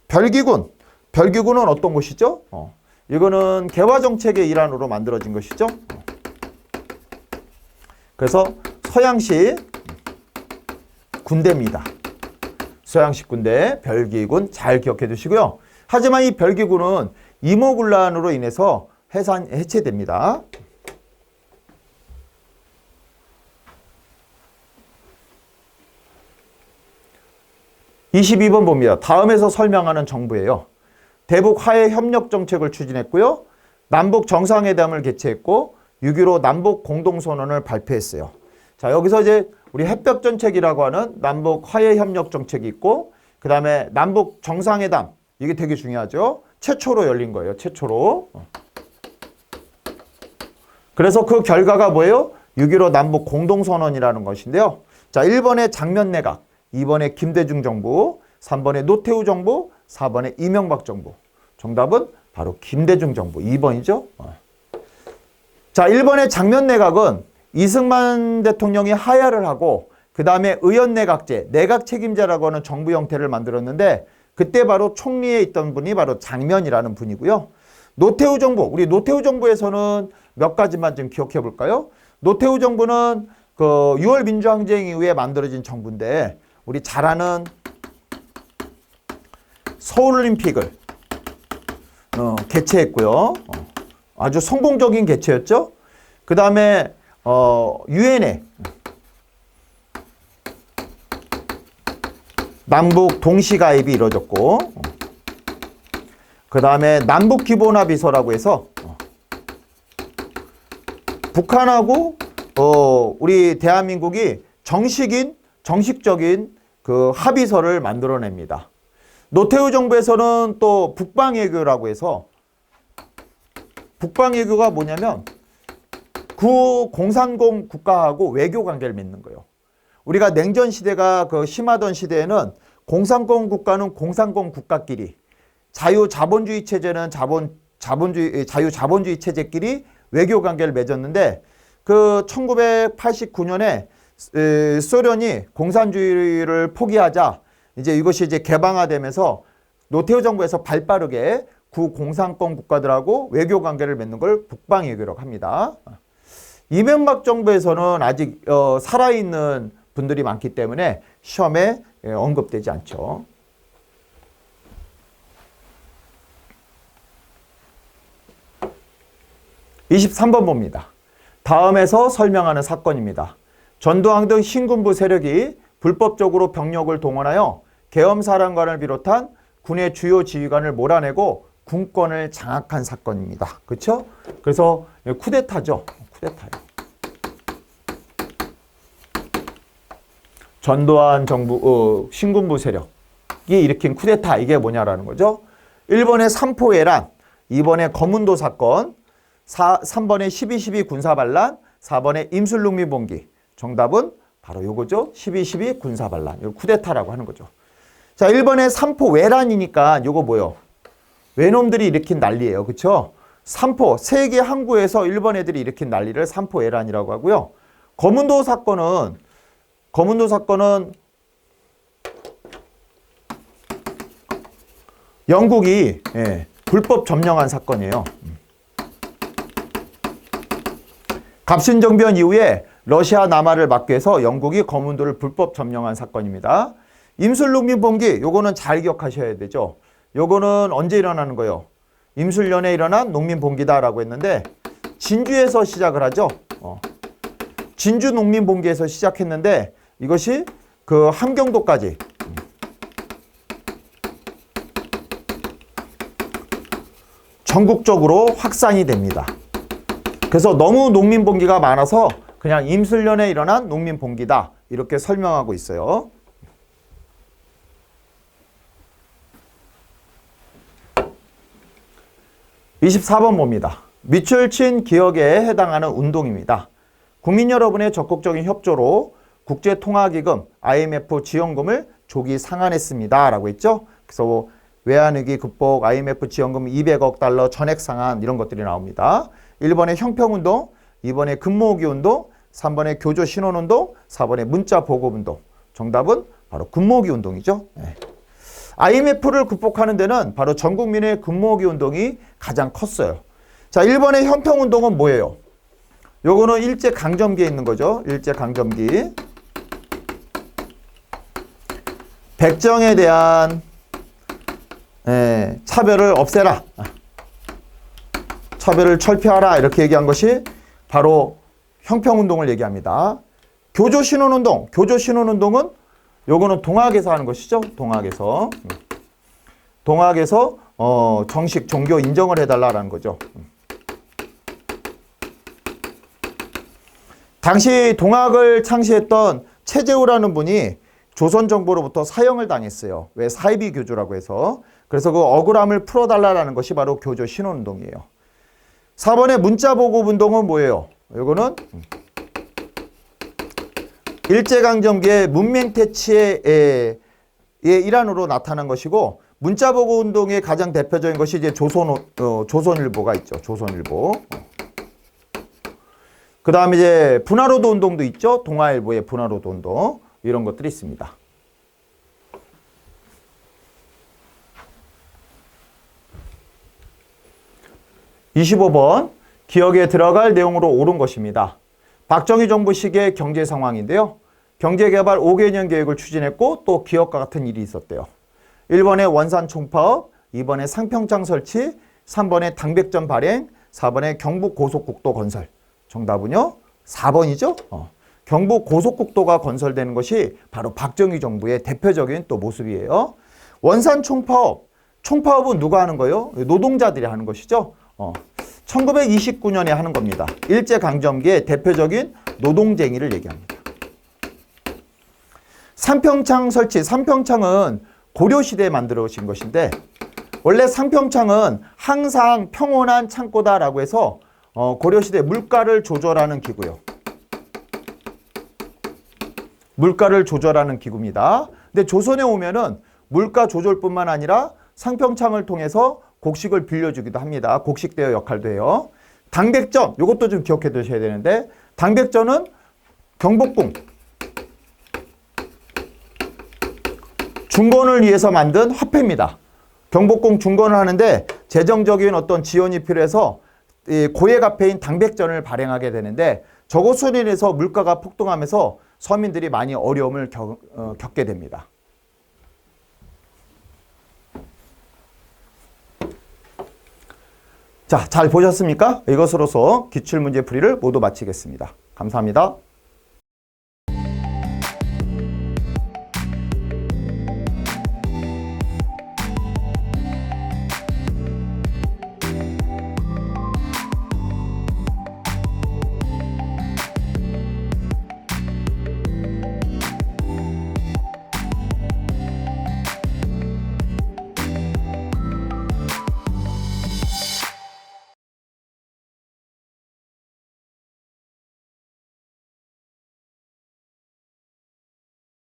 별기군은 어떤 곳이죠? 이거는 개화정책의 일환으로 만들어진 것이죠. 그래서 서양식 군대입니다. 서양식 군대, 별기군 잘 기억해 두시고요. 하지만 이 별기군은 임오군란으로 인해서 해체됩니다. 22번 봅니다. 다음에서 설명하는 정부예요. 대북 화해 협력 정책을 추진했고요. 남북 정상회담을 개최했고 6.15 남북 공동선언을 발표했어요. 자, 여기서 이제 우리 햇볕정책이라고 하는 남북 화해 협력 정책이 있고 그 다음에 남북 정상회담 이게 되게 중요하죠. 최초로 열린 거예요. 최초로. 그래서 그 결과가 뭐예요? 6.15 남북 공동선언이라는 것인데요. 자, 1번의 장면내각, 2번의 김대중 정부, 3번의 노태우 정부, 4번의 이명박 정부. 정답은 바로 김대중 정부 2번이죠. 자, 1번의 장면내각은 이승만 대통령이 하야를 하고 그 다음에 의원내각제, 내각 책임자라고 하는 정부 형태를 만들었는데 그때 바로 총리에 있던 분이 바로 장면이라는 분이고요. 노태우 정부, 우리 노태우 정부에서는 몇 가지만 좀 기억해 볼까요? 노태우 정부는 그 6월 민주항쟁 이후에 만들어진 정부인데 우리 잘 아는 서울올림픽을 개최했고요. 아주 성공적인 개최였죠. 그 다음에 유엔에 남북 동시가입이 이루어졌고 그 다음에 남북기본합의서라고 해서 북한하고 우리 대한민국이 정식적인 그 합의서를 만들어냅니다. 노태우 정부에서는 또 북방외교라고 해서 북방외교가 뭐냐면 구공산공 국가하고 외교 관계를 맺는 거예요. 우리가 냉전 시대가 그 심하던 시대에는 공산공 국가는 공산공 국가끼리 자유자본주의 체제는 자유자본주의 체제끼리 외교 관계를 맺었는데 그 1989년에 소련이 공산주의를 포기하자 이제 이것이 이제 개방화되면서 노태우 정부에서 발빠르게 구공산권 국가들하고 외교 관계를 맺는 걸 북방외교라고 합니다. 이명박 정부에서는 아직 살아있는 분들이 많기 때문에 시험에 언급되지 않죠. (23번) 봅니다. 다음에서 설명하는 사건입니다. 전두환 등 신군부 세력이 불법적으로 병력을 동원하여 계엄사령관을 비롯한 군의 주요 지휘관을 몰아내고 군권을 장악한 사건입니다. 그렇죠? 그래서 쿠데타죠. 쿠데타요. 전두환 정부 신군부 세력이 일으킨 쿠데타 이게 뭐냐라는 거죠. 1번의 삼포해란, 2번의 거문도 사건, 3번의 12.12 군사반란, 4번의 임술룩미봉기. 정답은 바로 요거죠. 12.12 군사반란. 이거 쿠데타라고 하는 거죠. 자, 1번의 삼포 외란이니까 요거 뭐요? 외놈들이 일으킨 난리예요. 그렇죠? 삼포, 세계 항구에서 일본 애들이 일으킨 난리를 삼포해란이라고 하고요. 거문도 사건은 영국이 불법 점령한 사건이에요. 갑신정변 이후에 러시아 남하를 막기 위해서 영국이 거문도를 불법 점령한 사건입니다. 임술농민봉기, 요거는 잘 기억하셔야 되죠. 요거는 언제 일어나는 거예요? 임술년에 일어난 농민봉기다라고 했는데 진주에서 시작을 하죠. 진주 농민봉기에서 시작했는데 이것이 그 함경도까지 전국적으로 확산이 됩니다. 그래서 너무 농민봉기가 많아서 그냥 임술년에 일어난 농민봉기다 이렇게 설명하고 있어요. (24번) 봅니다. 밑줄 친 기억에 해당하는 운동입니다. 국민 여러분의 적극적인 협조로 국제통화기금 IMF 지원금을 조기 상환했습니다 라고 했죠. 그래서 외환위기 극복, IMF 지원금 200억 달러 전액 상환 이런 것들이 나옵니다. 1번에 형평운동, 2번에 근무호기운동, 3번에 교조신원운동, 4번에 문자보고운동. 정답은 바로 근무호기운동이죠. IMF를 극복하는 데는 바로 전 국민의 근무호기운동이 가장 컸어요. 자, 1번의 형평운동은 뭐예요? 요거는 일제강점기에 있는 거죠. 일제강점기. 백정에 대한 차별을 없애라. 차별을 철폐하라. 이렇게 얘기한 것이 바로 형평운동을 얘기합니다. 교조신원운동. 교조신원운동은 요거는 동학에서 하는 것이죠. 동학에서. 동학에서 정식 종교 인정을 해달라라는 거죠. 당시 동학을 창시했던 최재우라는 분이 조선정부로부터 사형을 당했어요. 왜? 사이비 교주라고 해서. 그래서 그 억울함을 풀어달라는 것이 바로 교조신원운동이에요. 4번의 문자보고운동은 뭐예요? 이거는 일제강점기의 문맹퇴치의 일환으로 나타난 것이고, 문자보고운동의 가장 대표적인 것이 이제 조선일보가 있죠. 조선일보. 그 다음에 이제 분화로도 운동도 있죠. 동아일보의 분화로도 운동. 이런 것들이 있습니다. (25번) 기억에 들어갈 내용으로 옳은 것입니다. 박정희 정부 시기의 경제 상황인데요. 경제개발 5개년 계획을 추진했고 또 기억과 같은 일이 있었대요. 1번에 원산 총파업, 2번에 상평창 설치, 3번에 당백전 발행, 4번에 경북 고속국도 건설. 정답은요? 4번이죠? 경북 고속국도가 건설되는 것이 바로 박정희 정부의 대표적인 또 모습이에요. 원산 총파업. 총파업은 누가 하는 거예요? 노동자들이 하는 것이죠. 1929년에 하는 겁니다. 일제강점기의 대표적인 노동쟁이를 얘기합니다. 상평창 설치. 상평창은 고려시대에 만들어진 것인데, 원래 상평창은 항상 평온한 창고다라고 해서 고려시대 물가를 조절하는 기구요. 물가를 조절하는 기구입니다. 근데 조선에 오면은 물가 조절뿐만 아니라 상평창을 통해서 곡식을 빌려주기도 합니다. 곡식대여 역할도 해요. 당백전, 이것도 좀 기억해 두셔야 되는데, 당백전은 경복궁 중건을 위해서 만든 화폐입니다. 경복궁 중건을 하는데 재정적인 어떤 지원이 필요해서 고액 화폐인 당백전을 발행하게 되는데, 저것으로 인해서 물가가 폭등하면서 서민들이 많이 어려움을 겪게 됩니다. 자, 잘 보셨습니까? 이것으로서 기출문제 풀이를 모두 마치겠습니다. 감사합니다.